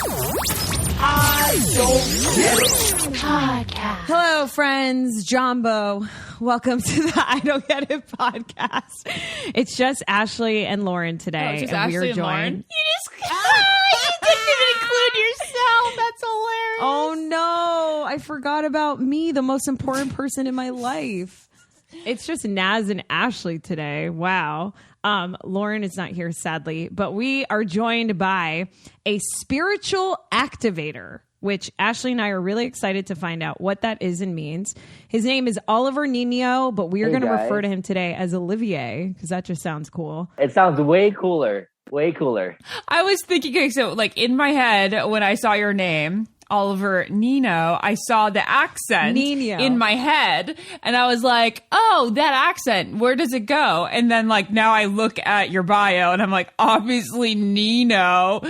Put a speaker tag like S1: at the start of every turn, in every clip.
S1: I don't get it.
S2: Podcast.
S3: Hello, friends. Jumbo. Welcome to the I Don't Get It podcast. It's just Ashley and Lauren today.
S2: It's just
S3: and
S2: Ashley
S3: we are
S2: and
S3: joined.
S2: Lauren? You didn't even include yourself. That's hilarious.
S3: Oh, no. I forgot about me, the most important person in my life. It's just Naz and Ashley today. Wow. Lauren is not here, sadly, but we are joined by a spiritual activator, which Ashley and I are really excited to find out what that is and means. His name is Oliver Niño, but we are going to refer to him today as Olivier because that just sounds cool.
S4: It sounds way cooler. Way cooler.
S2: I was thinking, okay, so like in my head, when I saw your name, Oliver Niño, I saw the accent
S3: Niño.
S2: in my head and I was like, oh, that accent, where does it go? And then like now I look at your bio and I'm like, obviously Niño.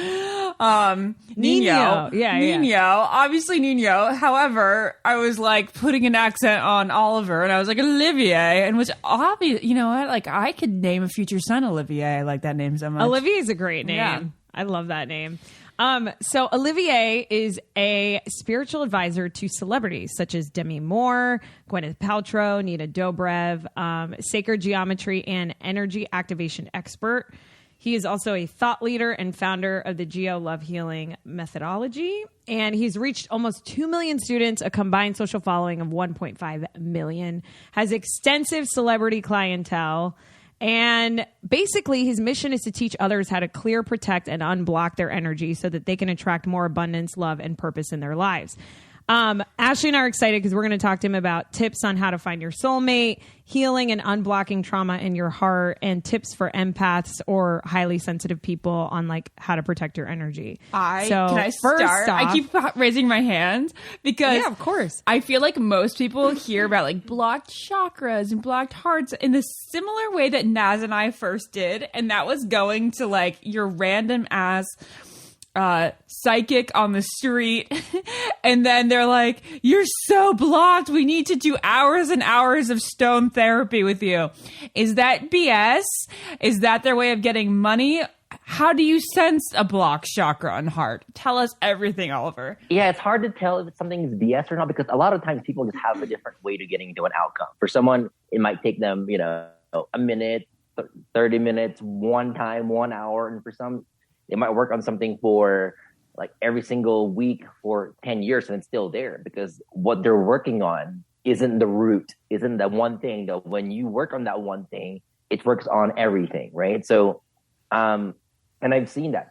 S2: Niño.
S3: Yeah.
S2: Obviously Niño. However, I was like putting an accent on Oliver and I was like, Olivier, and was obvious, you know what? Like I could name a future son Olivier. I like that name so much.
S3: Olivier is a great name.
S2: Yeah.
S3: I love that name. So Olivier is a spiritual advisor to celebrities such as Demi Moore, Gweyneth Paltrow, Nina Dobrev, sacred geometry and energy activation expert. He is also a thought leader and founder of the Geo Love Healing methodology. And he's reached almost 2 million students, a combined social following of 1.5 million, has extensive celebrity clientele. And basically, his mission is to teach others how to clear, protect, and unblock their energy so that they can attract more abundance, love, and purpose in their lives. Ashley and I are excited because we're going to talk to him about tips on how to find your soulmate, healing and unblocking trauma in your heart, and tips for empaths or highly sensitive people on like how to protect your energy.
S2: Can I start? I keep raising my hand because
S3: yeah, of course.
S2: I feel like most people hear about like blocked chakras and blocked hearts in the similar way that Naz and I first did, and that was going to like your random ass psychic on the street and then they're like, you're so blocked, we need to do hours and hours of stone therapy with you. Is that BS? Is that their way of getting money? How do you sense a blocked chakra and heart? Tell us everything, Oliver.
S4: Yeah, it's hard to tell if something is BS or not because a lot of times people just have a different way to getting to an outcome. For someone, it might take them, a minute, 30 minutes, one time, 1 hour. And for some, they might work on something for like every single week for 10 years and it's still there because what they're working on isn't the root, isn't that one thing that when you work on that one thing, it works on everything, right? So, and I've seen that.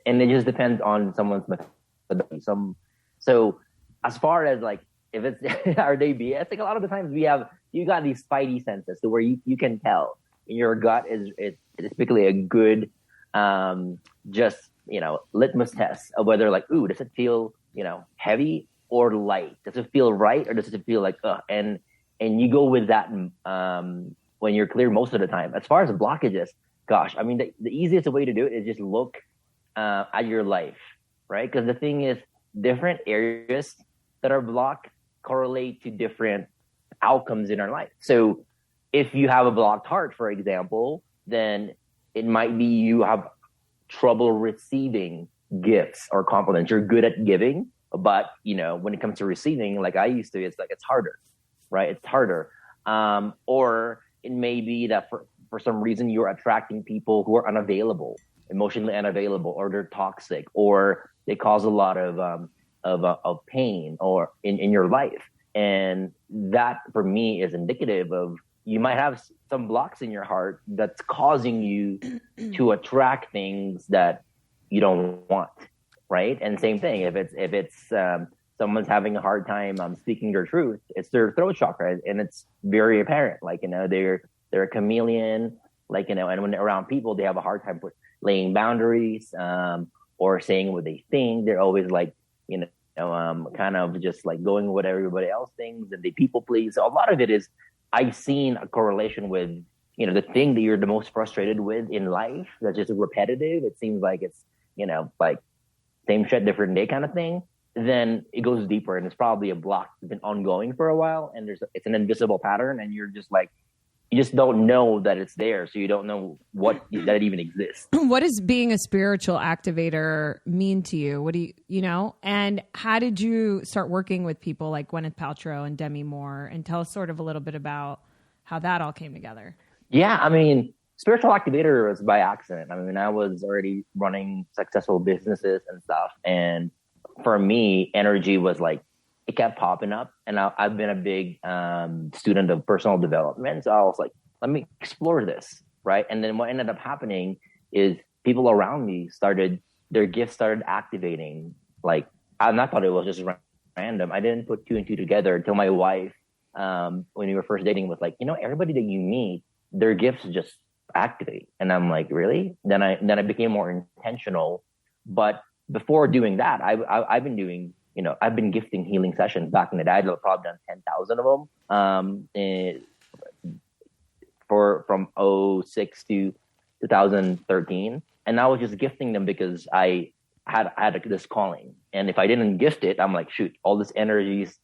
S4: And it just depends on someone's methodology. So as far as like, if it's, are they BS? Like a lot of the times you got these spidey senses to where you can tell in your gut is typically a good, litmus test of whether like, ooh, does it feel, heavy or light? Does it feel right? Or does it feel like, and you go with that, when you're clear most of the time. As far as blockages, gosh, I mean, the easiest way to do it is just look, at your life, right? Because the thing is different areas that are blocked correlate to different outcomes in our life. So if you have a blocked heart, for example, then it might be you have trouble receiving gifts or compliments. You're good at giving, but when it comes to receiving, like I used to, it's like it's harder, right? It's harder. Or it may be that for some reason you're attracting people who are unavailable, emotionally unavailable, or they're toxic, or they cause a lot of pain or in your life. And that for me is indicative of you might have some blocks in your heart that's causing you to attract things that you don't want, right? And same thing, if it's someone's having a hard time speaking their truth, it's their throat chakra, and it's very apparent. Like they're a chameleon, like and when they're around people, they have a hard time laying boundaries or saying what they think. They're always like kind of just like going with what everybody else thinks, and they people please. So a lot of it is. I've seen a correlation with, the thing that you're the most frustrated with in life that's just repetitive. It seems like it's, like same shit, different day kind of thing. Then it goes deeper and it's probably a block that's been ongoing for a while and it's an invisible pattern and you're just like, you just don't know that it's there. So you don't know that it even exists.
S3: What does being a spiritual activator mean to you? What do you know? And how did you start working with people like Gweyneth Paltrow and Demi Moore? And tell us sort of a little bit about how that all came together.
S4: Yeah, I mean, Spiritual Activator was by accident. I mean, I was already running successful businesses and stuff. And for me, energy was like, it kept popping up. And I've been a big student of personal development. So I was like, let me explore this, right? And then what ended up happening is people around me their gifts started activating. Like, I thought it was just random. I didn't put 2 and 2 together until my wife, when we were first dating, was like, everybody that you meet, their gifts just activate. And I'm like, really? Then I became more intentional. But before doing that, I've been doing, I've been gifting healing sessions back in the day. I've probably done 10,000 of them from 2006 to 2013. And I was just gifting them because I had this calling. And if I didn't gift it, I'm like, shoot, all this energy is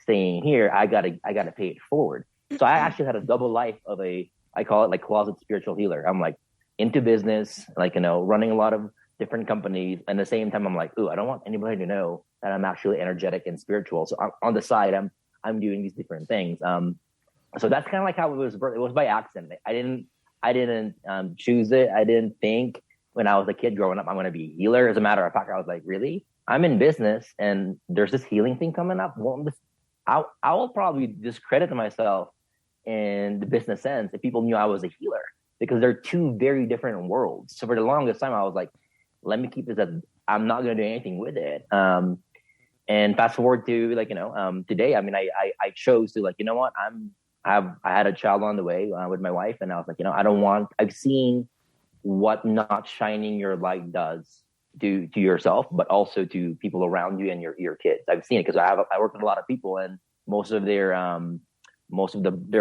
S4: staying here. I gotta pay it forward. So I actually had a double life of I call it like closet spiritual healer. I'm like into business, like, running a lot of different companies. And at the same time, I'm like, ooh, I don't want anybody to know that I'm actually energetic and spiritual. So on the side, I'm doing these different things. So that's kind of like how it was. It was by accident. I didn't choose it. I didn't think when I was a kid growing up, I'm going to be a healer. As a matter of fact, I was like, really? I'm in business and there's this healing thing coming up. I will probably discredit myself in the business sense if people knew I was a healer, because they're two very different worlds. So for the longest time, I was like, let me keep this as I'm not going to do anything with it. And fast forward to today, I mean, I chose to what, I had a child on the way with my wife, and I was like, I've seen what not shining your light does to yourself, but also to people around you and your kids. I've seen it because I work with a lot of people, and most of their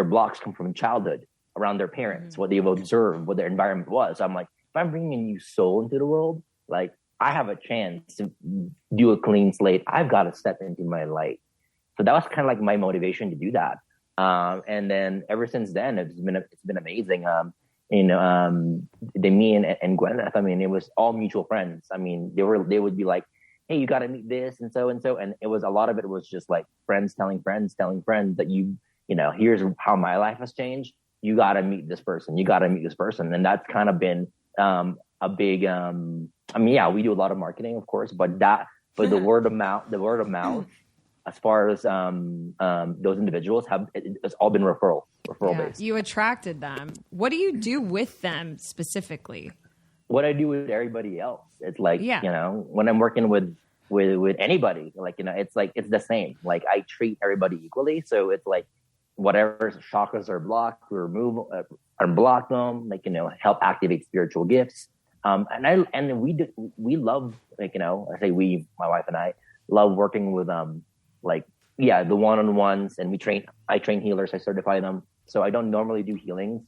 S4: blocks come from childhood around their parents, what they've observed, what their environment was. So I'm like, if I'm bringing a new soul into the world, like I have a chance to do a clean slate. I've got to step into my light. So that was kind of like my motivation to do that. And then ever since then, it's been amazing. Me and Gweyneth, I mean, it was all mutual friends. I mean, they would be like, hey, you got to meet this and so. And it was, a lot of it was just like friends telling friends that here's how my life has changed. You got to meet this person. You got to meet this person. And that's kind of been, a big, we do a lot of marketing, of course, but the word of mouth, as far as those individuals it's all been referral based.
S3: You attracted them. What do you do with them specifically?
S4: What I do with everybody else, it's like, when I'm working with anybody, it's the same. Like I treat everybody equally. So it's like whatever chakras are blocked, we remove unblock them, help activate spiritual gifts. And we love, I say we, my wife and I love working with the one-on-ones, and I train healers, I certify them. So I don't normally do healings,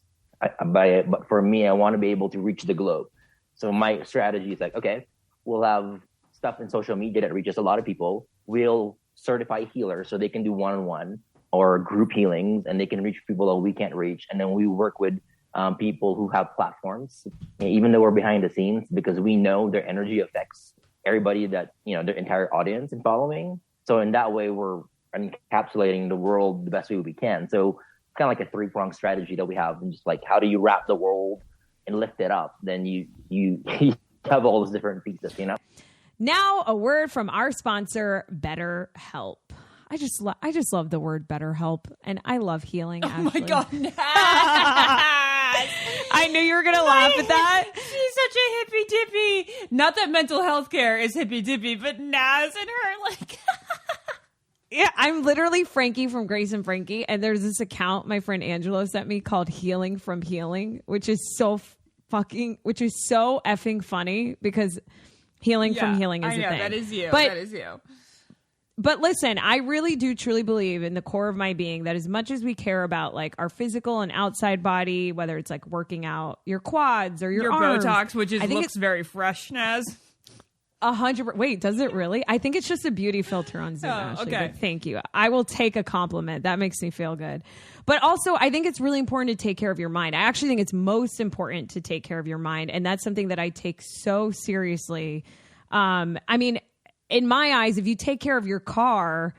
S4: but for me, I want to be able to reach the globe. So my strategy is like, okay, we'll have stuff in social media that reaches a lot of people. We'll certify healers so they can do one-on-one or group healings, and they can reach people that we can't reach. And then we work with people who have platforms, even though we're behind the scenes, because we know their energy affects everybody that, their entire audience and following. So in that way, we're encapsulating the world the best way we can. So it's kind of like a 3-pronged strategy that we have. And just like, how do you wrap the world and lift it up? Then you have all those different pieces,
S3: Now a word from our sponsor, BetterHelp. I just love the word BetterHelp, and I love healing. Ashley.
S2: Oh my God.
S3: I knew you were going to laugh at that.
S2: She's such a hippy dippy. Not that mental health care is hippy dippy, but Naz and her, like.
S3: Yeah, I'm literally Frankie from Grace and Frankie, and there's this account my friend Angelo sent me called Healing from Healing, which is so effing funny, because healing from healing is a thing.
S2: That is you. That is you.
S3: But listen, I really do truly believe in the core of my being that as much as we care about like our physical and outside body, whether it's like working out your quads or your arms,
S2: Botox, which looks very fresh, Naz.
S3: 100%. Wait, does it really? I think it's just a beauty filter on Zoom, Ashley.
S2: okay.
S3: But thank you. I will take a compliment. That makes me feel good. But also, I think it's really important to take care of your mind. I actually think it's most important to take care of your mind. And that's something that I take so seriously. I mean, in my eyes, if you take care of your car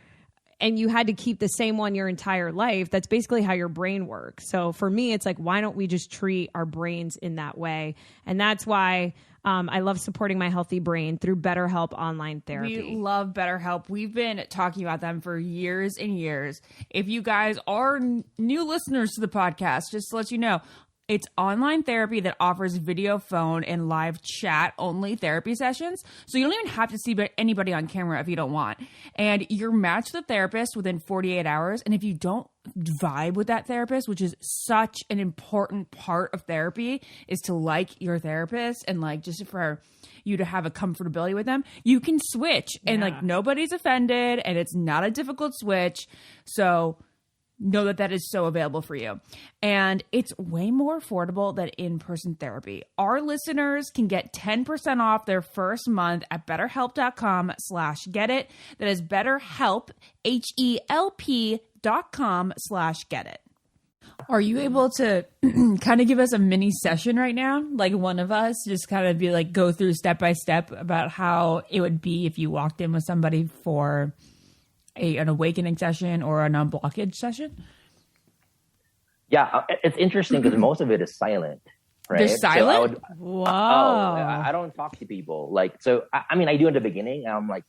S3: and you had to keep the same one your entire life, that's basically how your brain works. So for me, it's like, why don't we just treat our brains in that way? And that's why I love supporting my healthy brain through BetterHelp online therapy.
S2: We love BetterHelp. We've been talking about them for years and years. If you guys are new listeners to the podcast, just to let you know, it's online therapy that offers video, phone, and live chat only therapy sessions. So you don't even have to see anybody on camera if you don't want. And you're matched with a therapist within 48 hours. And if you don't vibe with that therapist, which is such an important part of therapy, is to like your therapist and like just for you to have a comfortability with them, you can switch and like nobody's offended and it's not a difficult switch. So know that that is so available for you. And it's way more affordable than in-person therapy. Our listeners can get 10% off their first month at betterhelp.com/getit. That is BetterHelp, HELP.com/getit. Are you able to kind of give us a mini session right now? Like one of us just kind of be like, go through step by step about how it would be if you walked in with somebody for an awakening session or an unblockage session?
S4: Yeah, it's interesting because most of it is silent, right?
S2: They're silent?
S3: Whoa.
S4: I don't talk to people. Like, so, I mean, I do in the beginning. And I'm like,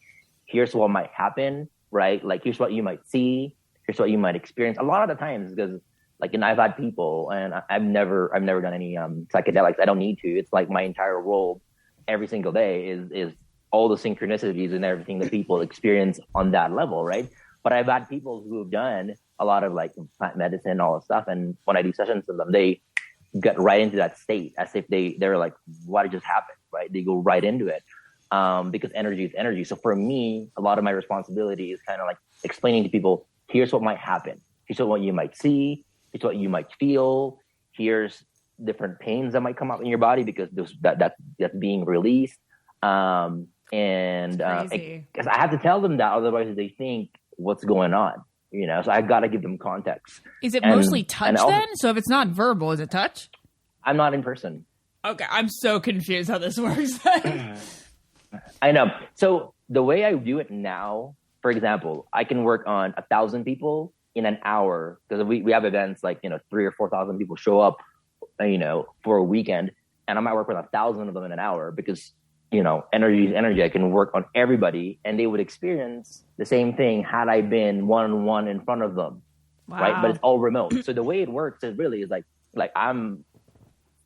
S4: here's what might happen, right? Like, here's what you might see. Here's what you might experience. A lot of the times, because like, and I've had people, and I've never done any psychedelics. I don't need to. It's like my entire world every single day is all the synchronicities and everything that people experience on that level, right? But I've had people who have done a lot of like plant medicine, all that stuff, and when I do sessions with them, they get right into that state as if they're like, what just happened, right? They go right into it because energy is energy. So for me, a lot of my responsibility is kind of like explaining to people, here's what might happen. Here's what you might see. Here's what you might feel. Here's different pains that might come up in your body because that's being released. Because I have to tell them that, otherwise they think what's going on, you know. So I got to give them context.
S2: Is it mostly touch then? So if it's not verbal, is it touch?
S4: I'm not in person.
S2: Okay, I'm so confused how this works.
S4: I know. So the way I do it now, for example, I can work on 1,000 people in an hour because we have events like 3,000 or 4,000 people show up, for a weekend, and I might work with 1,000 of them in an hour because energy is energy. I can work on everybody and they would experience the same thing had I been one-on-one in front of them.
S3: Wow.
S4: Right. But it's all remote. So the way it works is really is like I'm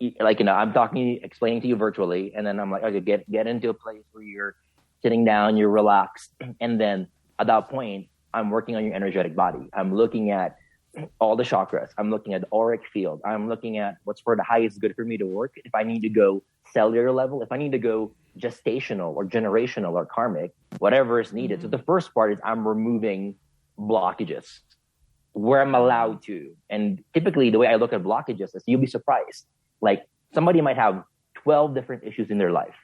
S4: talking, explaining to you virtually. And then I'm like, okay, get into a place where you're sitting down, you're relaxed. And then at that point, I'm working on your energetic body. I'm looking at all the chakras. I'm looking at the auric field. I'm looking at what's for the highest good for me to work. If I need to go cellular level, if I need to go gestational or generational or karmic, whatever is needed. So the first part is I'm removing blockages where I'm allowed to. And typically the way I look at blockages is, you'll be surprised. Like somebody might have 12 different issues in their life.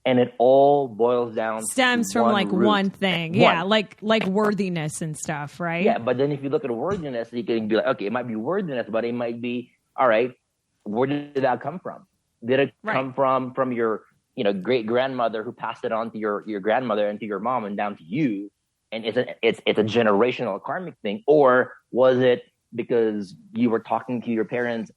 S4: And it all boils down
S3: stems
S4: to
S3: from like
S4: root.
S3: one thing.
S4: One.
S3: Yeah. Like worthiness and stuff, right?
S4: Yeah. But then if you look at worthiness, you can be like, okay, it might be worthiness, but it might be, all right, where did that come from? Did it come from your great grandmother who passed it on to your grandmother and to your mom and down to you, and it's a generational karmic thing, or was it because you were talking to your parents,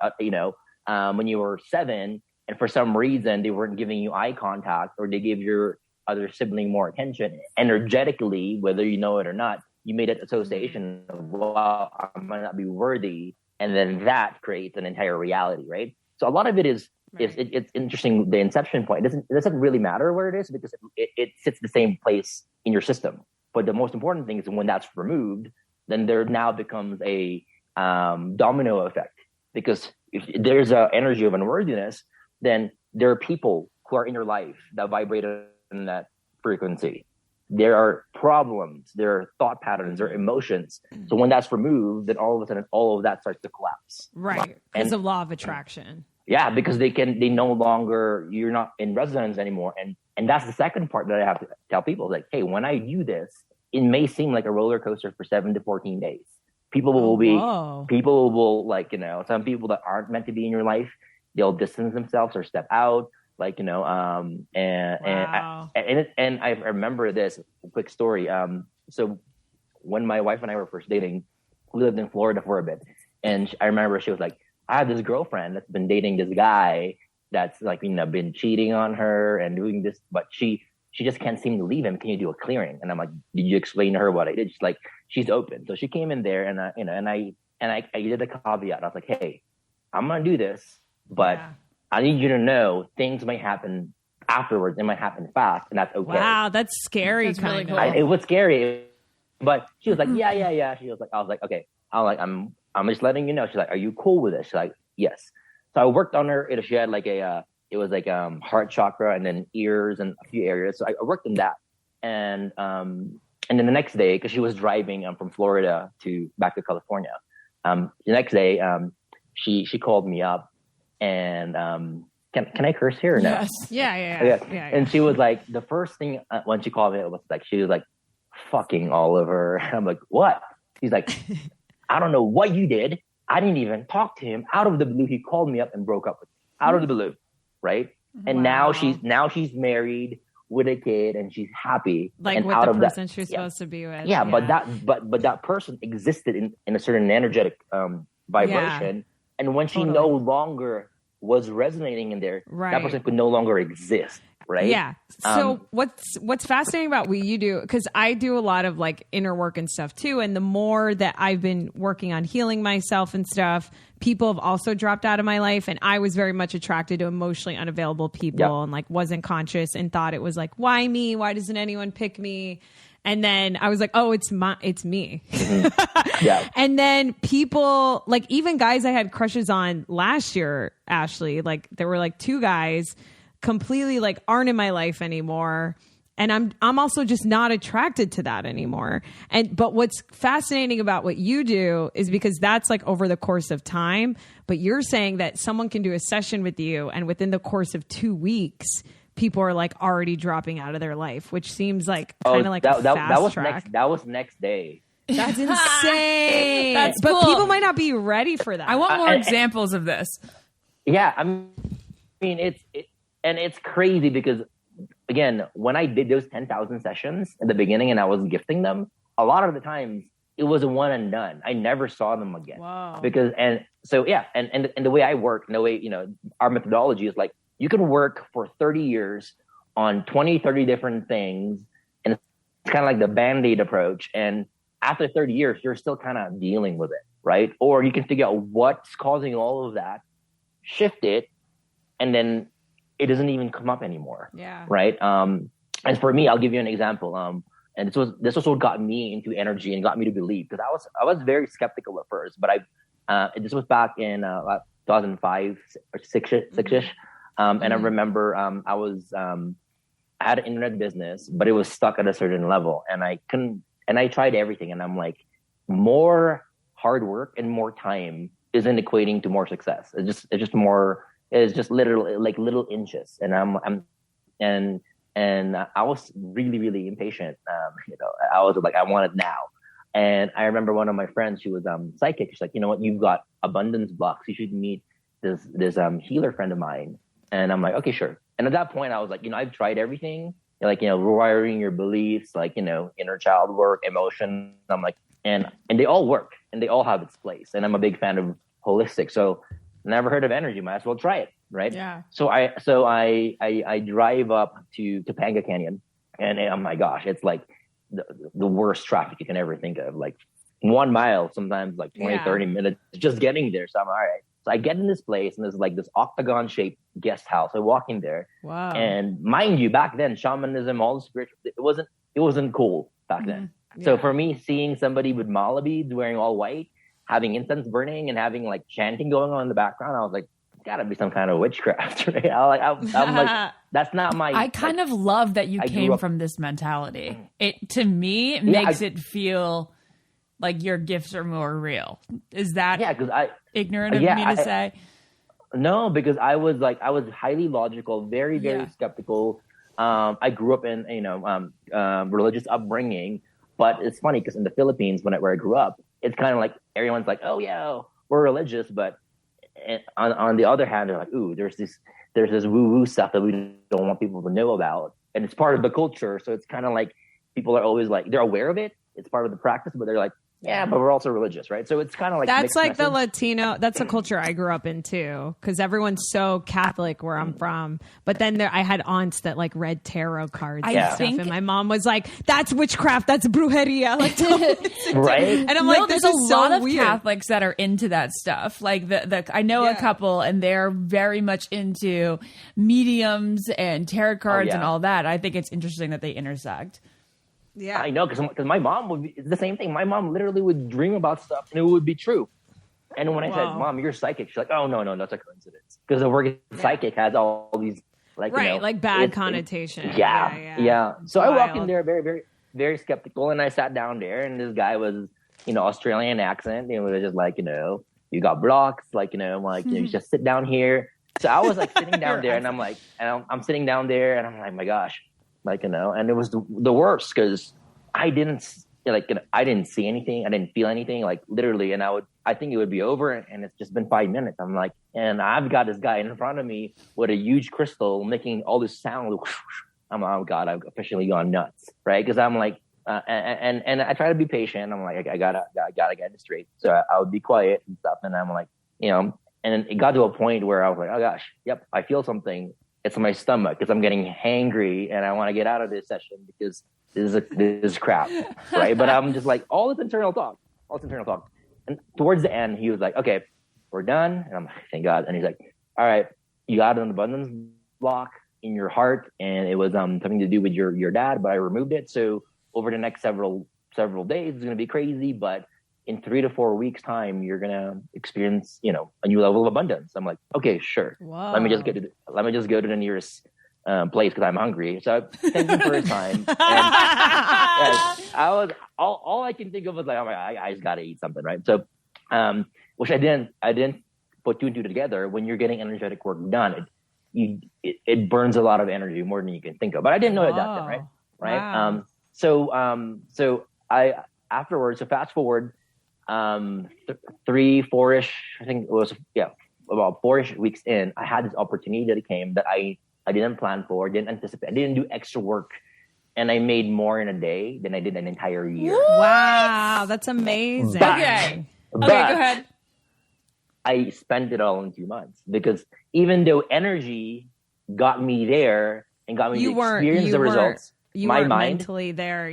S4: when you were 7, and for some reason they weren't giving you eye contact, or they gave your other sibling more attention energetically, whether you know it or not, you made that association of, well, I might not be worthy, and then that creates an entire reality, right? So a lot of it is. It's interesting, the inception point. It doesn't really matter where it is because it sits the same place in your system. But the most important thing is when that's removed, then there now becomes a domino effect. Because if there's an energy of unworthiness, then there are people who are in your life that vibrate in that frequency. There are problems, there are thought patterns, there are emotions. So when that's removed, then all of a sudden all of that starts to collapse.
S3: Right. It's a law of attraction.
S4: Yeah, because they no longer, you're not in resonance anymore, and And that's the second part that I have to tell people, like, hey, when I do this, it may seem like a roller coaster for 7 to 14 days. People will like, some people that aren't meant to be in your life, they'll distance themselves or step out, like, and I remember this quick story. So when my wife and I were first dating, we lived in Florida for a bit. And I remember she was like, I have this girlfriend that's been dating this guy that's like, been cheating on her and doing this, but she just can't seem to leave him. Can you do a clearing? And I'm like, did you explain to her what I did? She's like, she's open. So she came in there and I did a caveat. I was like, hey, I'm going to do this, but I need you to know things might happen afterwards. It might happen fast, and that's okay.
S3: Wow, that's scary.
S2: That's really cool.
S4: It was scary, but she was like, yeah. She was like, I was like, okay. I'm just letting you know. She's like, are you cool with it? She's like, yes. So I worked on her. She had like it was like heart chakra and then ears and a few areas. So I worked on that, and then the next day, because she was driving from Florida back to California. The next day, she called me up, and can I curse here or no?
S2: Yes.
S3: Yeah.
S4: And she was like, the first thing when she called me, it was like, she was like, fucking Oliver. And I'm like, what? She's like, I don't know what you did. I didn't even talk to him. Out of the blue, he called me up and broke up with me. Out of the blue, right? And now she's married with a kid and she's happy.
S3: Like
S4: and
S3: with
S4: out
S3: the
S4: of
S3: person
S4: that,
S3: she's supposed to be with.
S4: Yeah, but that person existed in a certain energetic vibration.
S3: Yeah.
S4: And when she no longer was resonating in there, that person could no longer exist. Right.
S3: Yeah. So what's fascinating about what you do, because I do a lot of like inner work and stuff too. And the more that I've been working on healing myself and stuff, people have also dropped out of my life. And I was very much attracted to emotionally unavailable people and like wasn't conscious and thought it was like, why me? Why doesn't anyone pick me? And then I was like, oh, it's me.
S4: Mm-hmm. Yeah.
S3: And then people, like even guys I had crushes on last year, Ashley, like there were like 2 guys completely like aren't in my life anymore. And I'm also just not attracted to that anymore. But what's fascinating about what you do is because that's like over the course of time, but you're saying that someone can do a session with you and within the course of 2 weeks, people are like already dropping out of their life, which seems like kind of like a fast track.
S4: That was next day.
S3: That's insane.
S2: That's
S3: but
S2: cool.
S3: people might not be ready for that.
S2: I want more examples of this.
S4: Yeah, I mean it's crazy because again, when I did those 10,000 sessions in the beginning and I was gifting them, a lot of the times it was a one and done. I never saw them again.
S3: Wow.
S4: Because and the way I work, and the way our methodology is like you can work for 30 years on 20, 30 different things, and it's kind of like the Band-Aid approach. And after 30 years, you're still kind of dealing with it, right? Or you can figure out what's causing all of that, shift it, and then it doesn't even come up anymore.
S3: Yeah. Right.
S4: And for me, I'll give you an example. And this was what got me into energy and got me to believe, because I was very skeptical at first, but this was back in 2005 or six-ish. And I remember I had an internet business, but it was stuck at a certain level, and I tried everything, and I'm like, more hard work and more time isn't equating to more success. It's just literally like little inches. And I was really, really impatient. I was like, I want it now. And I remember one of my friends, she was psychic. She's like, you know what? You've got abundance blocks. You should meet this healer friend of mine. And I'm like, okay, sure. And at that point I was like, I've tried everything, like, rewiring your beliefs, like, inner child work, emotion. I'm like, and they all work and they all have its place. And I'm a big fan of holistic. So never heard of energy. Might as well try it. Right.
S2: Yeah.
S4: So I drive up to Topanga Canyon, and oh my gosh, it's like the worst traffic you can ever think of. Like 1 mile, sometimes like 20, 30 minutes just getting there. So I'm all right. So I get in this place, and there's like this octagon shaped guest house. I walk in there.
S3: Wow.
S4: And mind you, back then, shamanism, all the spiritual, it wasn't cool back then.
S3: Yeah.
S4: So for me, seeing somebody with mala beads, wearing all white, having incense burning and having like chanting going on in the background, I was like, gotta be some kind of witchcraft, right? I'm like, that's not my.
S2: I kind of love that you came from this mentality. It to me makes it feel like your gifts are more real. Is that ignorant of me to say?
S4: No, because I was highly logical, very, very skeptical. I grew up in, religious upbringing, but it's funny because in the Philippines, where I grew up, it's kind of like everyone's like, oh yeah, we're religious, but on the other hand, they're like, ooh, there's this woo-woo stuff that we don't want people to know about, and it's part of the culture. So it's kind of like people are always like, they're aware of it, it's part of the practice, but they're like, yeah, but we're also religious, right? So it's kind of like
S3: that's like the
S4: message.
S3: Latino. That's a culture I grew up in too, because everyone's so Catholic where I'm from. But then I had aunts that like read tarot cards and stuff, and my mom was like, "That's witchcraft. That's brujeria." Like,
S4: right?
S3: And I'm like,
S2: there's
S3: "This
S2: a
S3: is
S2: lot
S3: so
S2: of
S3: weird."
S2: Catholics that are into that stuff. Like I know a couple, and they're very much into mediums and tarot cards and all that. I think it's interesting that they intersect.
S3: Yeah,
S4: I know, because my mom would be, it's the same thing. My mom literally would dream about stuff and it would be true. And when I said, "Mom, you're psychic," she's like, "Oh no, that's a coincidence." Because the word psychic has all these like
S3: like bad connotation.
S4: Yeah. So I walked in there very, very, very skeptical, and I sat down there, and this guy was, Australian accent, and it was just like, you got blocks, like, you just sit down here. So I was like sitting down there, and I'm like, I'm sitting down there, and I'm like, my gosh. Like, and it was the worst because I didn't see anything. I didn't feel anything, like literally. And I think it would be over, and it's just been 5 minutes. I'm like, and I've got this guy in front of me with a huge crystal making all this sound. I'm like, oh God, I've officially gone nuts. Right. Cause I'm like, and I try to be patient. I'm like, I gotta get it straight. So I would be quiet and stuff. And I'm like, and it got to a point where I was like, oh gosh, yep, I feel something. It's in my stomach because I'm getting hangry and I want to get out of this session because this is crap, right? But I'm just like, all this internal talk. And towards the end, he was like, "Okay, we're done." And I'm like, "Thank God." And he's like, "All right, you got an abundance block in your heart, and it was something to do with your dad, but I removed it. So over the next several days, it's going to be crazy, but in 3 to 4 weeks time, you're going to experience, a new level of abundance." I'm like, "Okay, sure.
S3: Whoa.
S4: Let me just go to the nearest place because I'm hungry." So thank him for his time. And, I was all I can think of was like, "Oh my God, I just got to eat something," right? So, which I didn't put two and two together. When you're getting energetic work done, it burns a lot of energy more than you can think of. But I didn't know it that then, right?
S3: Wow.
S4: So I afterwards. So fast forward. 3-4-ish, I think it was, about 4-ish weeks in, I had this opportunity that came that I didn't plan for, didn't anticipate. I didn't do extra work, and I made more in a day than I did an entire year.
S3: Wow, that's amazing.
S2: Okay, go ahead.
S4: I spent it all in 2 months because even though energy got me there and got me to experience the results, my mind
S3: mentally there,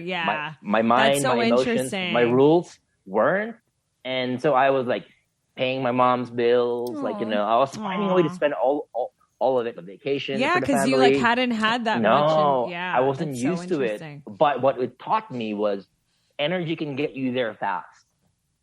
S4: my mind,
S3: that's so
S4: my emotions, my rules weren't. And so I was like paying my mom's bills. Aww. Like, I was finding a way to spend all of it on vacation.
S3: Yeah, because you hadn't had that much.
S4: I wasn't used to it. But what it taught me was energy can get you there fast.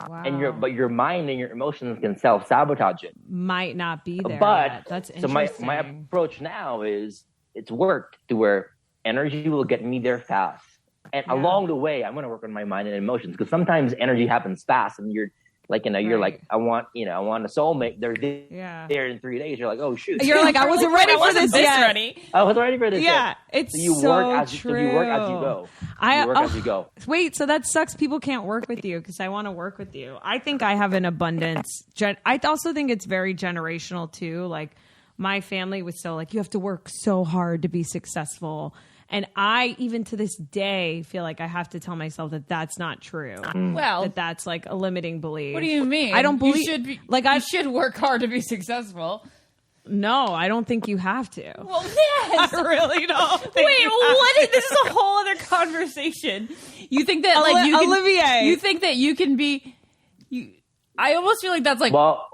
S3: Wow.
S4: And your mind and your emotions can self-sabotage it.
S3: Might not be there
S4: but
S3: yet. That's interesting.
S4: So my approach now is it's worked to where energy will get me there fast. And along the way, I'm going to work on my mind and emotions because sometimes energy happens fast, and you're like, you're like, I want a soulmate. They're there in 3 days. You're like, oh shoot.
S3: You're like, I wasn't ready for this yet.
S4: I wasn't ready for this yet.
S3: Yeah, it's
S4: so you work as you go. As you go.
S3: Wait, so that sucks. People can't work with you because I want to work with you. I think I have an abundance. I also think it's very generational too. Like my family was so like, you have to work so hard to be successful. And I, even to this day, feel like I have to tell myself that that's not true.
S2: Well,
S3: that's like a limiting belief.
S2: What do you mean?
S3: I don't believe
S2: you should work hard to be successful.
S3: No, I don't think you have to.
S2: Well, yes.
S3: I really don't.
S2: This is a whole other conversation. You think that
S3: Olivier?
S2: You think that you can be? I almost feel like that's like.
S4: Well,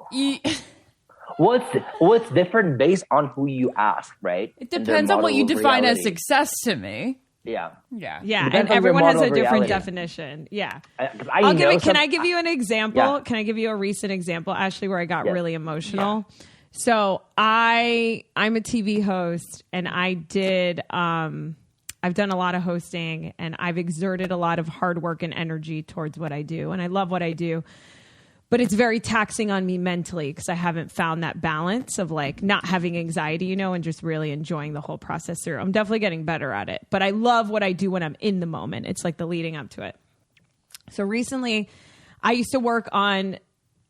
S4: What's different based on who you ask, right?
S2: It depends on what you define as success to me.
S4: Yeah.
S3: And everyone has a different definition. Yeah. Can I give you an example? Yeah. Can I give you a recent example, Ashley, where I got really emotional? Yeah. So I'm a TV host, and I've done a lot of hosting, and I've exerted a lot of hard work and energy towards what I do, and I love what I do. but it's very taxing on me mentally because I haven't found that balance of like not having anxiety, you know, and just really enjoying the whole process through. I'm definitely getting better at it, but I love what I do when I'm in the moment. It's like the leading up to it. So recently I used to work on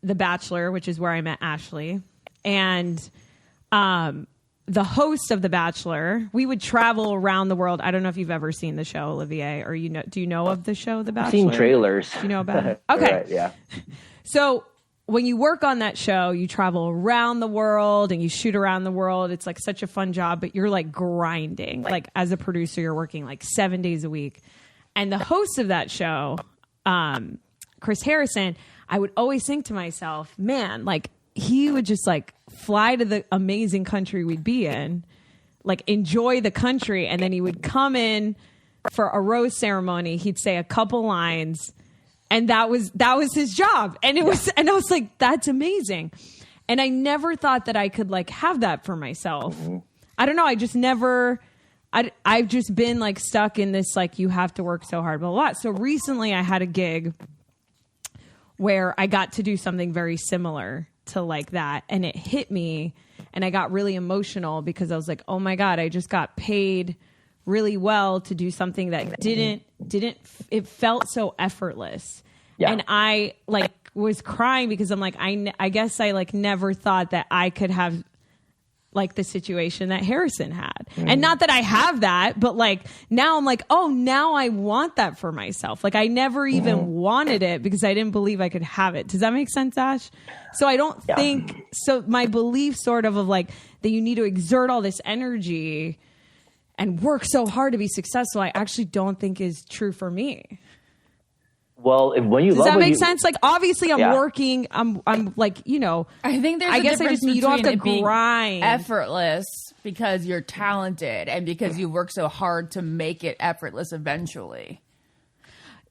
S3: The Bachelor, which is where I met Ashley, and the host of The Bachelor, we would travel around the world. I don't know if you've ever seen the show, Olivier, or do you know of the show, The Bachelor?
S4: I've seen trailers.
S3: Do you know about it? Okay.
S4: Right, yeah.
S3: So when you work on that show, you travel around the world and you shoot around the world. It's like such a fun job, but you're like grinding. Like as a producer, you're working like 7 days a week. And the host of that show, Chris Harrison, I would always think to myself, man, like he would just like fly to the amazing country we'd be in, like enjoy the country. And then he would come in for a rose ceremony. He'd say a couple lines. And that was his job. And I was like, that's amazing. And I never thought that I could like have that for myself. Mm-hmm. I don't know. I just never, I've just been like stuck in this, like, you have to work so hard, blah, blah, blah. So recently I had a gig where I got to do something very similar to like that. And it hit me and I got really emotional because I was like, oh my God, I just got paid really well to do something that it felt so effortless. Yeah. And I like was crying because I'm like, I guess I like never thought that I could have like the situation that Harrison had. And not that I have that, but like now I'm like, oh, now I want that for myself. Like I never even wanted it because I didn't believe I could have it. Does that make sense, Ash? So I don't think so. My belief sort of like that you need to exert all this energy and work so hard to be successful, I actually don't think is true for me.
S4: Well, when you
S3: does that make sense? Like, obviously, I'm working. I'm like, you know.
S2: I think there's.
S3: I guess I just you don't have to grind.
S2: Effortless because you're talented and because you work so hard to make it effortless eventually.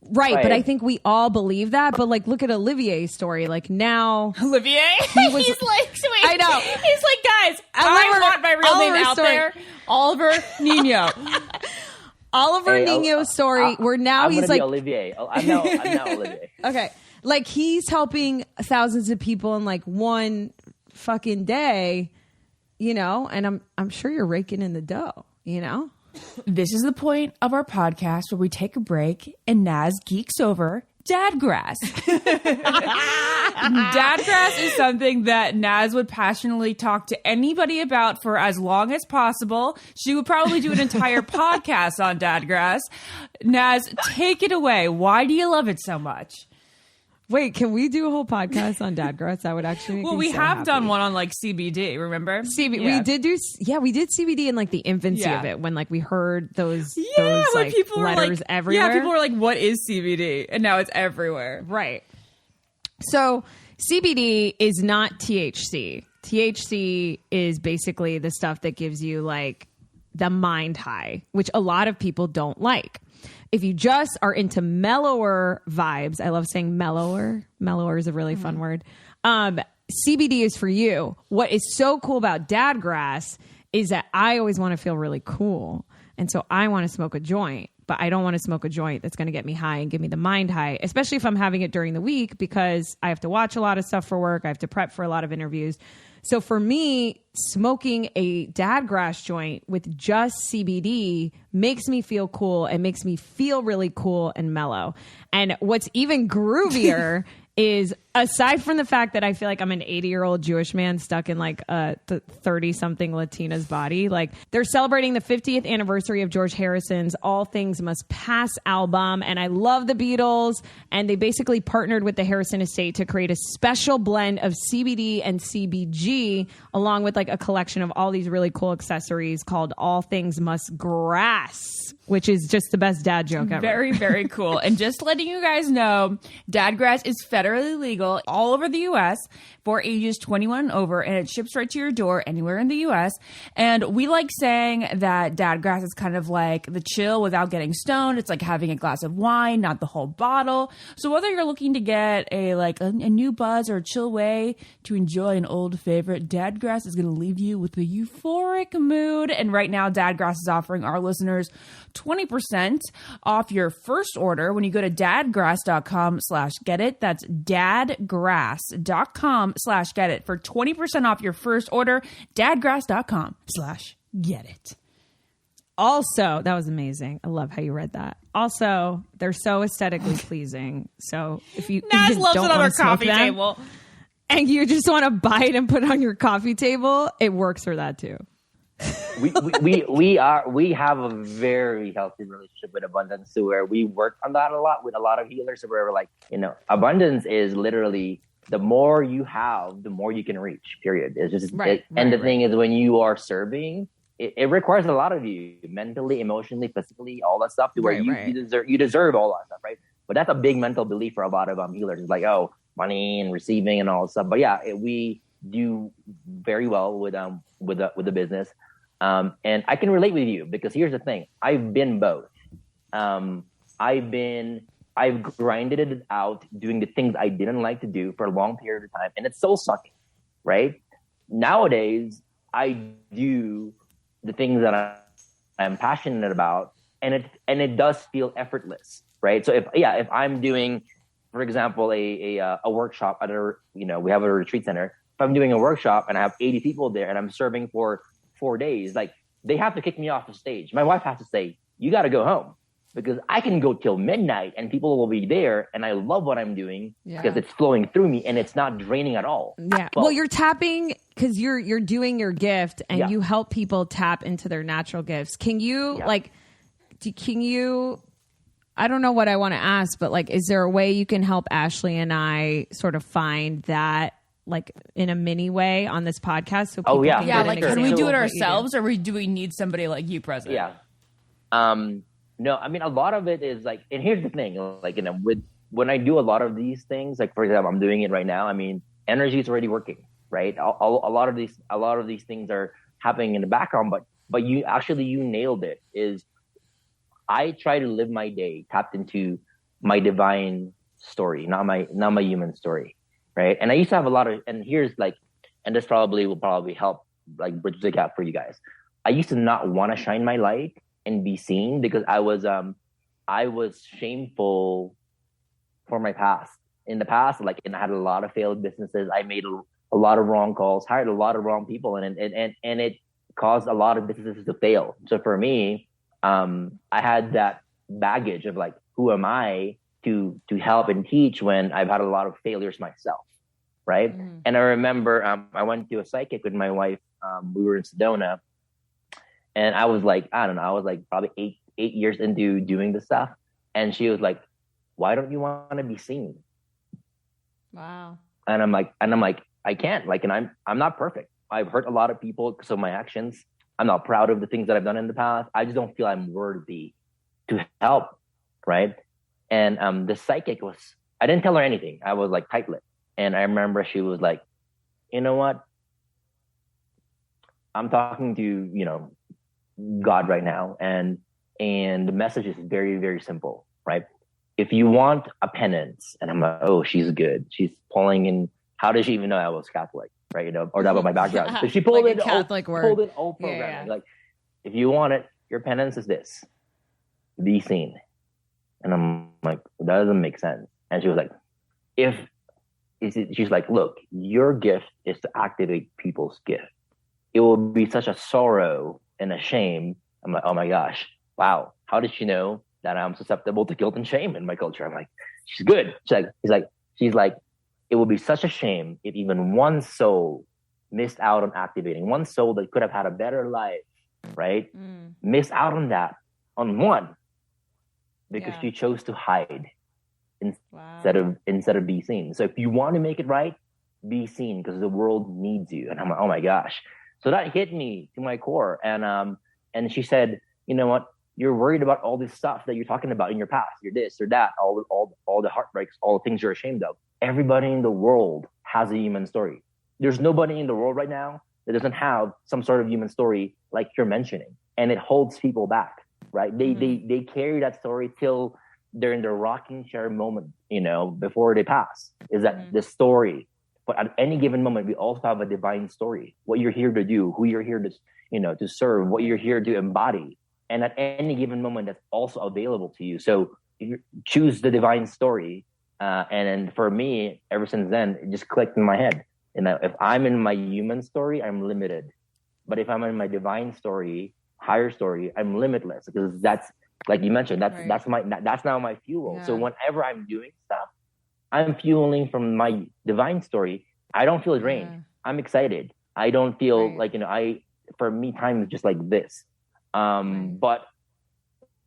S3: Right, but I think we all believe that. But like, look at Olivier's story. Like now,
S2: Olivier, he's like, sweet.
S3: I know.
S2: He's like, guys, I want my real name out there. Oliver Niño.
S3: Oliver Niño's story. Where now
S4: I'm
S3: he's like
S4: Olivier. I'm now Olivier.
S3: Okay, like he's helping thousands of people in like one fucking day, you know. And I'm sure you're raking in the dough, you know.
S2: This is the point of our podcast where we take a break and Naz geeks over dadgrass. Dadgrass is something that Naz would passionately talk to anybody about for as long as possible. She would probably do an entire podcast on dadgrass. Naz, take it away. Why do you love it so much?
S3: Wait, can we do a whole podcast on dadgrass? That would actually make me
S2: we
S3: so
S2: have
S3: happy.
S2: Done one on like CBD, remember?
S3: We did CBD in like the infancy of it when like we heard those like
S2: people
S3: letters everywhere.
S2: Yeah, people were like, what is CBD? And now it's everywhere.
S3: Right. So CBD is not THC. THC is basically the stuff that gives you like the mind high, which a lot of people don't like. If you just are into mellower vibes, I love saying mellower. Mellower is a really fun word. CBD is for you. What is so cool about dadgrass is that I always want to feel really cool. And so I want to smoke a joint, but I don't want to smoke a joint that's going to get me high and give me the mind high, especially if I'm having it during the week because I have to watch a lot of stuff for work. I have to prep for a lot of interviews. So for me, smoking a dadgrass joint with just CBD makes me feel cool and makes me feel really cool and mellow. And what's even groovier is, aside from the fact that I feel like I'm an 80-year-old Jewish man stuck in like a 30-something Latina's body, like they're celebrating the 50th anniversary of George Harrison's All Things Must Pass album. And I love the Beatles. And they basically partnered with the Harrison estate to create a special blend of CBD and CBG, along with like a collection of all these really cool accessories called All Things Must Grass, which is just the best dad joke ever.
S2: Very, very cool. And just letting you guys know, dadgrass is federally legal all over the U.S. for ages 21 and over, and it ships right to your door anywhere in the U.S. And we like saying that dadgrass is kind of like the chill without getting stoned. It's like having a glass of wine, not the whole bottle. So whether you're looking to get a new buzz or a chill way to enjoy an old favorite, dadgrass is going to leave you with a euphoric mood. And right now, dadgrass is offering our listeners 20% off your first order when you go to dadgrass.com/getit. That's dadgrass.com/getit for 20% off your first order. dadgrass.com/getit.
S3: Also, that was amazing. I love how you read that. Also, they're so aesthetically pleasing. So if you
S2: Naz
S3: even
S2: loves
S3: don't
S2: it on
S3: wanna
S2: her
S3: smoke
S2: coffee
S3: them,
S2: table.
S3: and you just want to buy it and put it on your coffee table, it works for that too.
S4: We have a very healthy relationship with abundance, to where we work on that a lot with a lot of healers. Where we're like, abundance is literally the more you have, the more you can reach. Period. It's just the thing is, when you are serving, it requires a lot of you mentally, emotionally, physically, all that stuff. To where you deserve all that stuff, right? But that's a big mental belief for a lot of healers. It's like, oh, money and receiving and all that stuff. But yeah, we do very well with the business. And I can relate with you, because here's the thing. I've been both. I've grinded it out doing the things I didn't like to do for a long period of time. And it's so sucking, right? Nowadays, I do the things that I'm passionate about, and it does feel effortless, right? So if I'm doing, for example, a workshop at we have a retreat center. If I'm doing a workshop and I have 80 people there and I'm serving for 4 days, like, they have to kick me off the stage. My wife has to say, you got to go home, because I can go till midnight and people will be there. And I love what I'm doing because it's flowing through me and it's not draining at all.
S3: Yeah. Well, you're tapping, because you're doing your gift, and you help people tap into their natural gifts. Can you I don't know what I want to ask, but like, is there a way you can help Ashley and I sort of find that, like, in a mini way on this podcast? So people can get an
S2: can we do it
S3: example of what you
S2: ourselves, or do we need somebody like you present?
S4: Yeah. No, I mean, a lot of it is like, and here's the thing, like, when I do a lot of these things, like, for example, I'm doing it right now. I mean, energy is already working, right? A lot of these things are happening in the background, but you nailed it. Is I try to live my day tapped into my divine story, not my human story. Right. And I used to have a lot of, and here's like, and this will probably help, like, bridge the gap for you guys. I used to not want to shine my light and be seen, because I was shameful for my past. In the past, like, and I had a lot of failed businesses. I made a lot of wrong calls, hired a lot of wrong people, and it caused a lot of businesses to fail. So for me, I had that baggage of like, who am I to help and teach when I've had a lot of failures myself, right? And I remember I went to a psychic with my wife. We were in Sedona, and I was like, I don't know, I was like probably eight years into doing this stuff, and she was like, "Why don't you want to be seen?"
S3: Wow.
S4: And I'm like, I can't, like, and I'm not perfect. I've hurt a lot of people because of my actions. I'm not proud of the things that I've done in the past. I just don't feel I'm worthy to help, right? And the psychic I didn't tell her anything. I was like tight-lipped. And I remember she was like, you know what? I'm talking to, God right now. And the message is very, very simple, right? If you want a penance, and I'm like, oh, she's good. She's pulling in. How did she even know I was Catholic, right? Or that was my background. But she pulled
S3: like
S4: it
S3: Catholic word.
S4: Pulled it all programming. Yeah. Like, if you want it, your penance is this: be seen. And I'm like, that doesn't make sense. And she was like, she's like, look, your gift is to activate people's gift. It will be such a sorrow and a shame. I'm like, oh my gosh, wow. How did she know that I'm susceptible to guilt and shame in my culture? I'm like, she's good. She's like, it would be such a shame if even one soul missed out on activating, one soul that could have had a better life, right? Missed out on that, on one, because she chose to hide instead of be seen. So if you want to make it right, be seen, because the world needs you. And I'm like, oh my gosh. So that hit me to my core. And she said, you know what? You're worried about all this stuff that you're talking about in your past. You're this or that, all the heartbreaks, all the things you're ashamed of. Everybody in the world has a human story. There's nobody in the world right now that doesn't have some sort of human story like you're mentioning. And it holds people back, right? They carry that story till they're in their rocking chair moment, before they pass. Is that the story? But at any given moment, we also have a divine story. What you're here to do, who you're here to, to serve, what you're here to embody. and at any given moment that's also available to you. So you choose the divine story. And then for me, ever since then, it just clicked in my head. And if I'm in my human story, I'm limited. But if I'm in my divine story, higher story, I'm limitless, because that's, like you mentioned, that's now my fuel.
S3: Yeah.
S4: So whenever I'm doing stuff, I'm fueling from my divine story. I don't feel drained.
S3: Yeah.
S4: I'm excited. I don't feel like, for me, time is just like this. But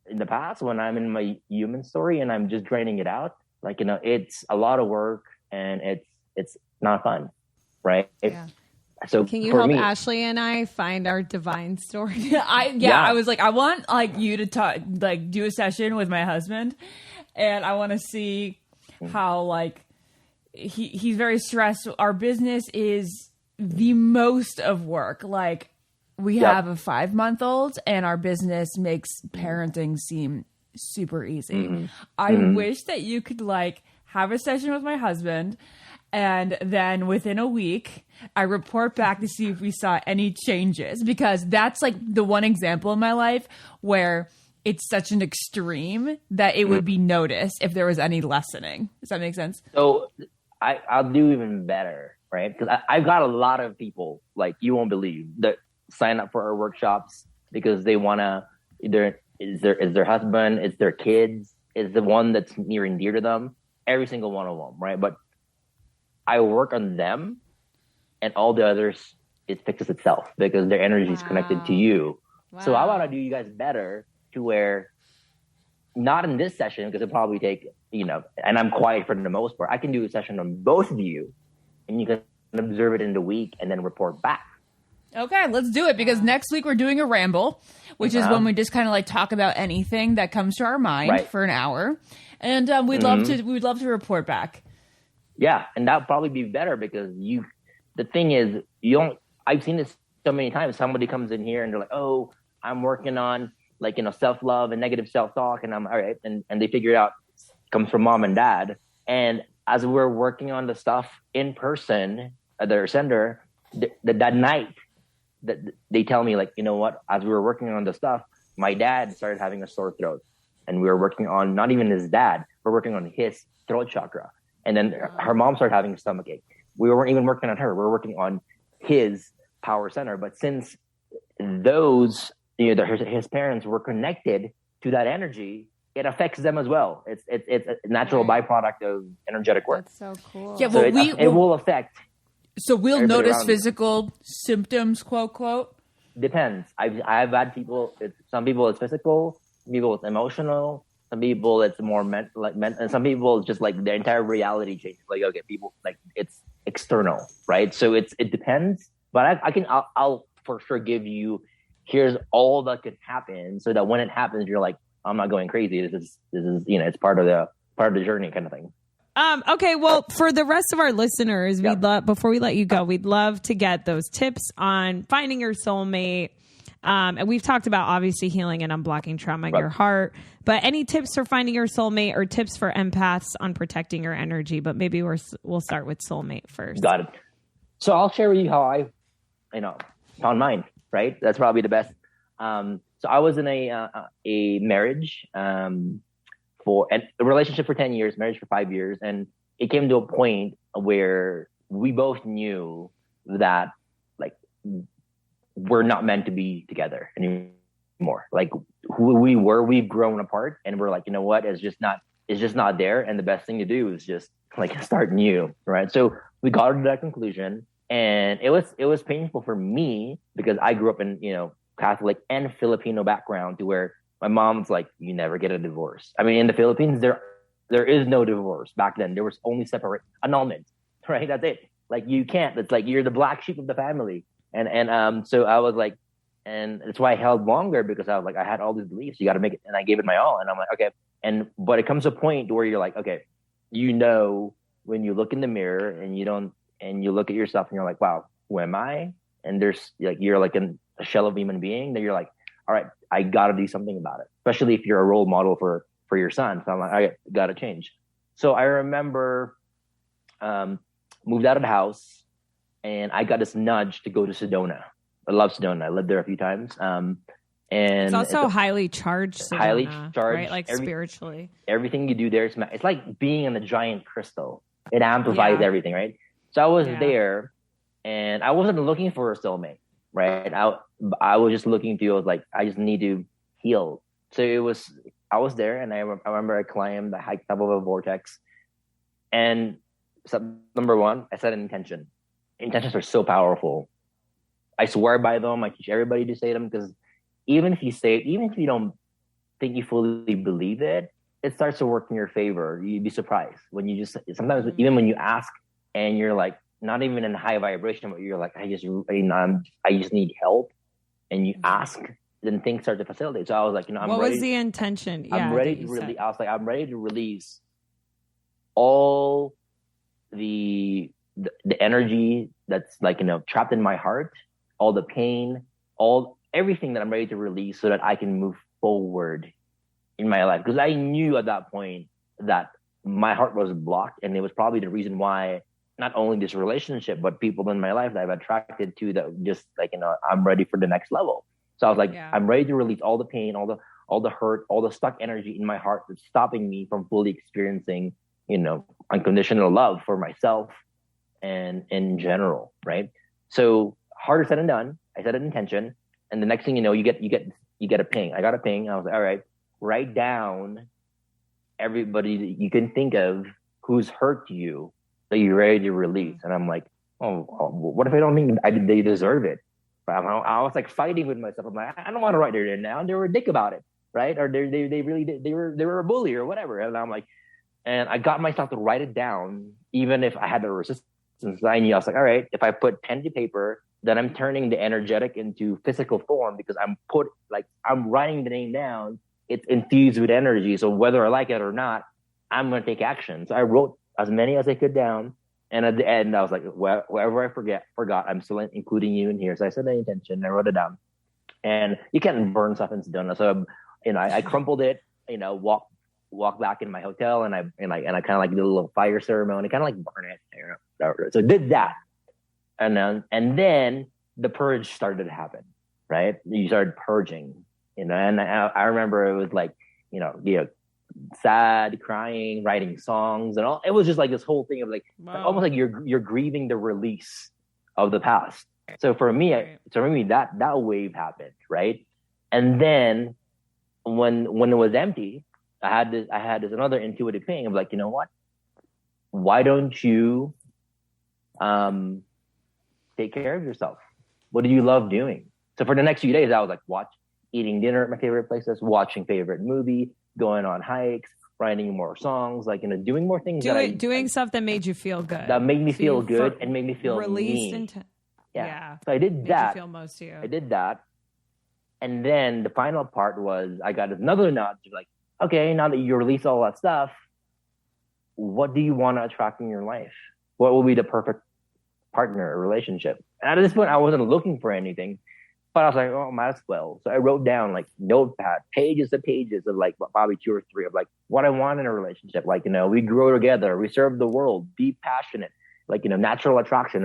S4: in the past, when I'm in my human story and I'm just draining it out, like, it's a lot of work and it's not fun. Right.
S3: Yeah.
S4: So
S3: can you
S4: for
S3: help
S4: me,
S3: Ashley and I find our divine story?
S2: I was like, I want like you to talk, like do a session with my husband, and I want to see how like he's very stressed. Our business is the most of work. Like we have a 5-month-old, and our business makes parenting seem super easy. I wish that you could like have a session with my husband, and then within a week, I report back to see if we saw any changes, because that's like the one example in my life where it's such an extreme that it would be noticed if there was any lessening. Does that make sense?
S4: So I'll do even better, right? Because I've got a lot of people, like you won't believe, that sign up for our workshops because they want to either is their husband, it's their kids, it's the one that's near and dear to them, every single one of them, right? But I work on them, and all the others, it fixes itself because their energy is connected to you.
S3: Wow.
S4: So I want to do you guys better to where, not in this session, because it'll probably take, and I'm quiet for the most part. I can do a session on both of you, and you can observe it in the week and then report back.
S2: Okay, let's do it, because next week we're doing a ramble, which is when we just kind of like talk about anything that comes to our mind for an hour, and we'd love to report back.
S4: Yeah, and that'll probably be better because the thing is, I've seen this so many times. Somebody comes in here and they're like, oh, I'm working on like, self-love and negative self-talk. And I'm all right. And they figure it out. It comes from mom and dad. And as we're working on the stuff in person at their center, that night that they tell me like, you know what, as we were working on the stuff, my dad started having a sore throat, and we were working on not even his dad, we're working on his throat chakra. And then her mom started having a stomach ache. We weren't even working on her. We were working on his power center. But since those, his parents were connected to that energy, it affects them as well. It's a natural byproduct of energetic work.
S3: That's so cool.
S2: Yeah,
S4: So it will affect.
S2: So we'll
S4: everybody
S2: notice
S4: around
S2: physical symptoms, quote, quote.
S4: Depends. I've had people. Some people it's physical. Some people it's emotional. Some people it's more mental, and some people it's just like their entire reality changes. Like, okay, people like it's external, right? So it depends. But I'll for sure give you, here's all that could happen, so that when it happens, you're like, I'm not going crazy. This is it's part of the journey, kind of thing.
S3: Okay, well, for the rest of our listeners, we'd love, before we let you go, we'd love to get those tips on finding your soulmate. And we've talked about obviously healing and unblocking trauma in your heart, but any tips for finding your soulmate or tips for empaths on protecting your energy? But maybe we'll start with soulmate first.
S4: Got it. So I'll share with you how I, found mine. Right, that's probably the best. So I was in a marriage for a relationship for 10 years, marriage for 5 years, and it came to a point where we both knew that like we're not meant to be together anymore. Like who we were, we've grown apart, and we're like, you know what, it's just not there. And the best thing to do is just like start new, right? So we got to that conclusion, and it was painful for me because I grew up in Catholic and Filipino background, to where my mom's like, you never get a divorce. I mean, in the Philippines, there is no divorce. Back then, there was only annulment, right? That's it. Like you can't. It's like you're the black sheep of the family. And so I was like, and that's why I held longer, because I was like, I had all these beliefs. You got to make it, and I gave it my all. And I'm like, okay. But it comes to a point where you're like, okay, when you look in the mirror and you look at yourself and you're like, wow, who am I? And there's like, you're like a shell of a human being. Then you're like, all right, I got to do something about it. Especially if you're a role model for your son. So I'm like, I got to change. So I remember, moved out of the house, and I got this nudge to go to Sedona. I love Sedona. I lived there a few times. And
S3: it's also highly charged,
S4: highly
S3: Sedona,
S4: charged,
S3: right? Like spiritually.
S4: Everything you do there is it's like being in a giant crystal. It amplifies everything, right? So I was there, and I wasn't looking for a soulmate, right? I was just looking to. I was like, I just need to heal. So I was there, and I remember I climbed the hike top of a vortex, and number one, I set an intention. Intentions are so powerful. I swear by them. I teach everybody to say them, because even if you don't think you fully believe it, it starts to work in your favor. You'd be surprised when you just sometimes even when you ask and you're like not even in high vibration, but you're like, I just need help, and you ask, then things start to facilitate. So I was like,
S3: what was the intention?
S4: I'm ready to release. I was like, I'm ready to release all the energy that's like, trapped in my heart, all the pain, everything that I'm ready to release, so that I can move forward in my life. Because I knew at that point that my heart was blocked, and it was probably the reason why not only this relationship, but people in my life that I've attracted to, that just like, I'm ready for the next level. So I was like, I'm ready to release all the pain, all the hurt, all the stuck energy in my heart that's stopping me from fully experiencing, unconditional love for myself and in general, right? So harder said than done. I set an intention, and the next thing you know, you get a ping. I got a ping. I was like, all right, write down everybody that you can think of who's hurt you that you're ready to release. And I'm like, oh, what if I don't think they deserve it? I was like fighting with myself. I'm like, I don't want to write their name down. They were a dick about it, right? Or they really did. They were a bully or whatever. And I'm like, and I got myself to write it down, even if I had the resistance. I knew, I was like, all right, if I put pen to paper, then I'm turning the energetic into physical form, because I'm writing the name down. It's infused with energy. So whether I like it or not, I'm going to take action. So I wrote as many as I could down. And at the end, I was like, wherever I forgot, I'm still including you in here. So I said the intention, I wrote it down. And you can't burn stuff in Sedona. So, I crumpled it, walked back in my hotel, and I kind of like did a little fire ceremony, kind of like burn it. So I did that. And then the purge started to happen, right? You started purging, and I remember it was like, sad, crying, writing songs, and all. It was just like this whole thing of like, almost like you're grieving the release of the past. So for me, that wave happened, right? And then when it was empty, I had this another intuitive thing of like, you know what? Why don't you take care of yourself? What do you love doing? So for the next few days, I was like eating dinner at my favorite places, watching favorite movie, going on hikes, writing more songs, like, doing more things.
S3: Doing stuff that made you feel good.
S4: That made me feel good and made me feel
S3: released
S4: me.
S3: into. Yeah.
S4: So I did that.
S3: You feel most of you.
S4: I did that. And then the final part was I got another nod to like, okay, now that you release all that stuff, what do you want to attract in your life? What will be the perfect partner or relationship? And at this point, I wasn't looking for anything, but I was like, oh, might as well. So I wrote down like notepad, pages and pages of like probably 2 or 3 of like what I want in a relationship. Like, we grow together, we serve the world, be passionate, like, natural attraction,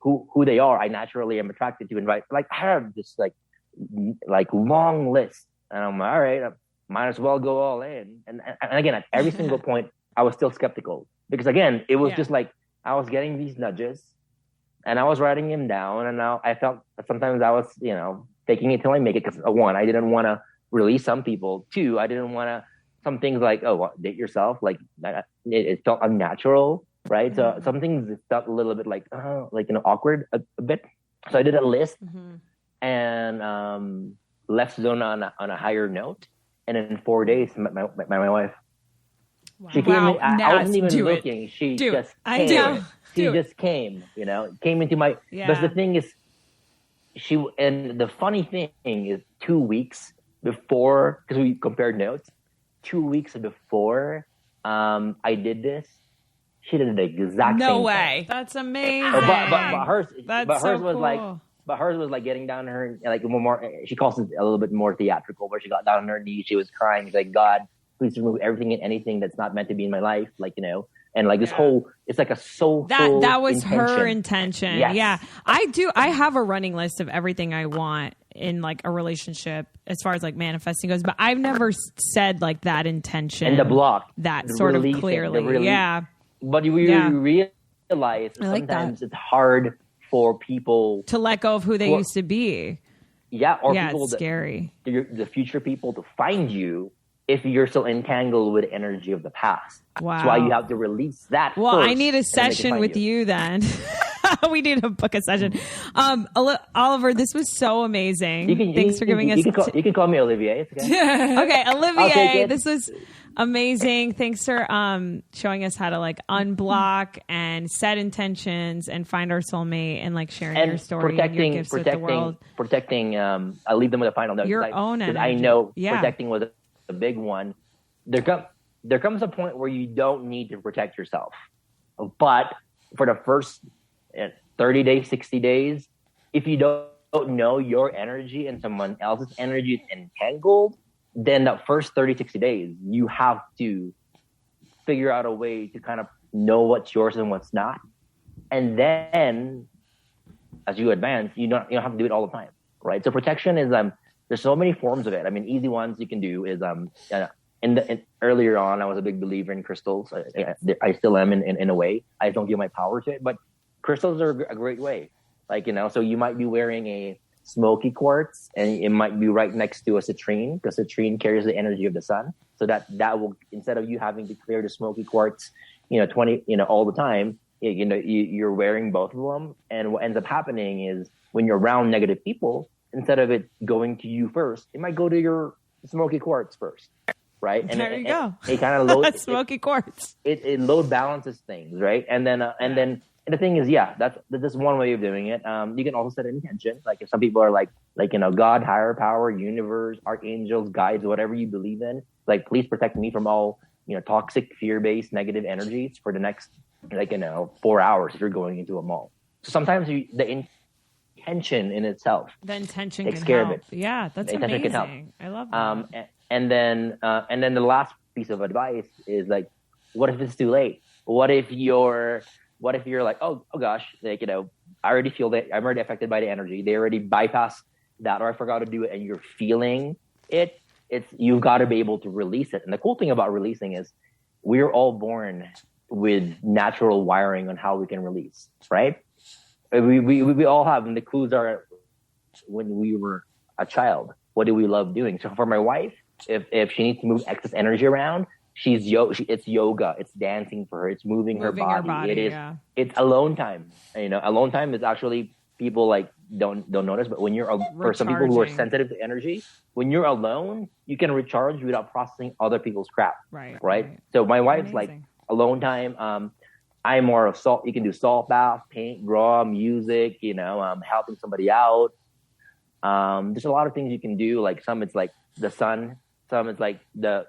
S4: who they are. I naturally am attracted to, invite. Like I have this like long list, and I'm like, all right, I might as well go all in. And again, at every single point, I was still skeptical, because again, it was just like I was getting these nudges, and I was writing them down, and now I felt sometimes I was, taking it till I make it. Because 1, I didn't want to release some people. 2, I didn't want to, some things like, date yourself. Like it felt unnatural, right? So some things felt a little bit like awkward a bit. So I did a list and left Zona on a higher note. And in 4 days, met my wife. Wow. She came in, I wasn't even looking. She just came. She just came, came into my, but the thing is, and the funny thing is 2 weeks before, because we compared notes, 2 weeks before I did this, she did the exact same
S2: No way.
S4: thing.
S3: That's amazing.
S4: But hers
S3: so
S4: was
S3: cool.
S4: like, hers was like getting down on her, like more, she calls it a little bit more theatrical, where she got down on her knees, she was crying, she's like, God, please remove everything and anything that's not meant to be in my life, like, and like this whole, it's like a soulful
S3: that was
S4: intention.
S3: her intention.
S4: Yes.
S3: Yeah. I have a running list of everything I want in like a relationship as far as like manifesting goes, but I've never said like that intention
S4: And the block.
S3: that
S4: the
S3: sort of
S4: release,
S3: clearly.
S4: the release.
S3: Yeah.
S4: But we realize
S3: like
S4: sometimes it's hard for people
S3: To let go of who they used to be.
S4: or
S3: Yeah,
S4: people
S3: it's scary.
S4: the future people to find you if you're still entangled with energy of the past.
S3: Wow.
S4: That's why you have to release that.
S3: Well,
S4: first,
S3: I need a
S4: and then they can
S3: session
S4: find
S3: with you then. We need to book a session. Oliver, this was so amazing. Thanks for giving us.
S4: You can call me Olivier. It's okay.
S3: Okay,
S4: I'll take
S3: Olivier,
S4: it.
S3: this was amazing. Thanks for showing us how to like unblock and set intentions and find our soulmate and like sharing your story and your gifts with the world.
S4: Protecting. I'll leave them with a final note.
S3: Your own energy.
S4: I know
S3: Yeah.
S4: protecting was a big one. There comes a point where you don't need to protect yourself, but for the first 30 days, 60 days, if you don't know your energy and someone else's energy is entangled, then that first 30, 60 days, you have to figure out a way to kind of know what's yours and what's not. And then as you advance, you don't have to do it all the time, right? So protection is, there's so many forms of it. I mean, easy ones you can do is, earlier on, I was a big believer in crystals. I still am in a way. I don't give my power to it, but crystals are a great way. Like, so you might be wearing a smoky quartz and it might be right next to a citrine, because citrine carries the energy of the sun. So that will, instead of you having to clear the smoky quartz, 20, all the time, you're wearing both of them. And what ends up happening is when you're around negative people, instead of it going to you first, it might go to your smoky quartz first. Right. And
S3: there you go.
S4: It kind of loads
S3: smoky quartz.
S4: It load balances things. Right. And then the thing is, that's one way of doing it. You can also set an intention. Like if some people are like, God, higher power, universe, archangels, guides, whatever you believe in, like, please protect me from all, toxic, fear-based, negative energies for the next, 4 hours if you're going into a mall. So sometimes the intention in itself.
S3: The intention
S4: takes
S3: can
S4: care
S3: help.
S4: of it.
S3: Yeah, that's
S4: the intention
S3: amazing.
S4: can help.
S3: I love that.
S4: And then the last piece of advice is like, what if it's too late? What if you're like, oh gosh, I already feel that I'm already affected by the energy. They already bypassed that, or I forgot to do it, and you're feeling it. You've got to be able to release it. And the cool thing about releasing is we're all born with natural wiring on how we can release, right? We all have, and the clues are when we were a child, what do we love doing? So for my wife, if she needs to move excess energy around, it's yoga, it's dancing for her, it's moving her body. It's alone time. Alone time is actually, people like don't notice, but when you're for some people who are sensitive to energy, when you're alone, you can recharge without processing other people's crap. Right. So my wife's like alone time. I'm more of salt. You can do salt bath, paint, draw, music. Helping somebody out. There's a lot of things you can do. Like some, it's like the sun. Some it's like the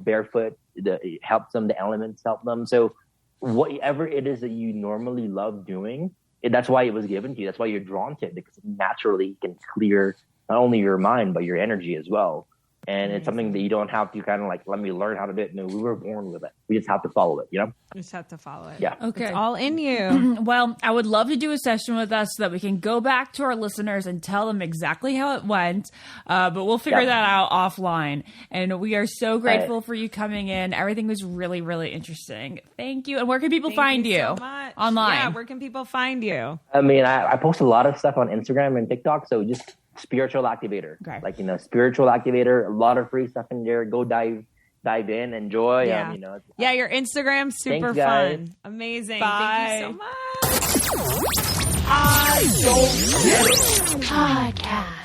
S4: barefoot. It helps them. The elements help them. So whatever it is that you normally love doing, that's why it was given to you. That's why you're drawn to it, because naturally can clear not only your mind but your energy as well. And it's something that you don't have to kind of like, let me learn how to do it. No, we were born with it. We just have to follow it,
S3: You just have to follow it.
S4: Yeah.
S2: Okay.
S3: It's all in you.
S2: Well, I would love to do a session with us so that we can go back to our listeners and tell them exactly how it went. But we'll figure that out offline. And we are so grateful for you coming in. Everything was really, really interesting. Thank you. And where can people find you?
S3: So much.
S2: Online?
S3: Yeah, where can people find you?
S4: I mean, I post a lot of stuff on Instagram and TikTok. So just Spiritual Activator.
S2: Okay.
S4: Like, Spiritual Activator, a lot of free stuff in there. Go dive in, enjoy.
S3: Yeah, your Instagram's super fun. Amazing.
S2: Bye.
S3: Thank you so much.
S1: I don't get it.
S5: Podcast.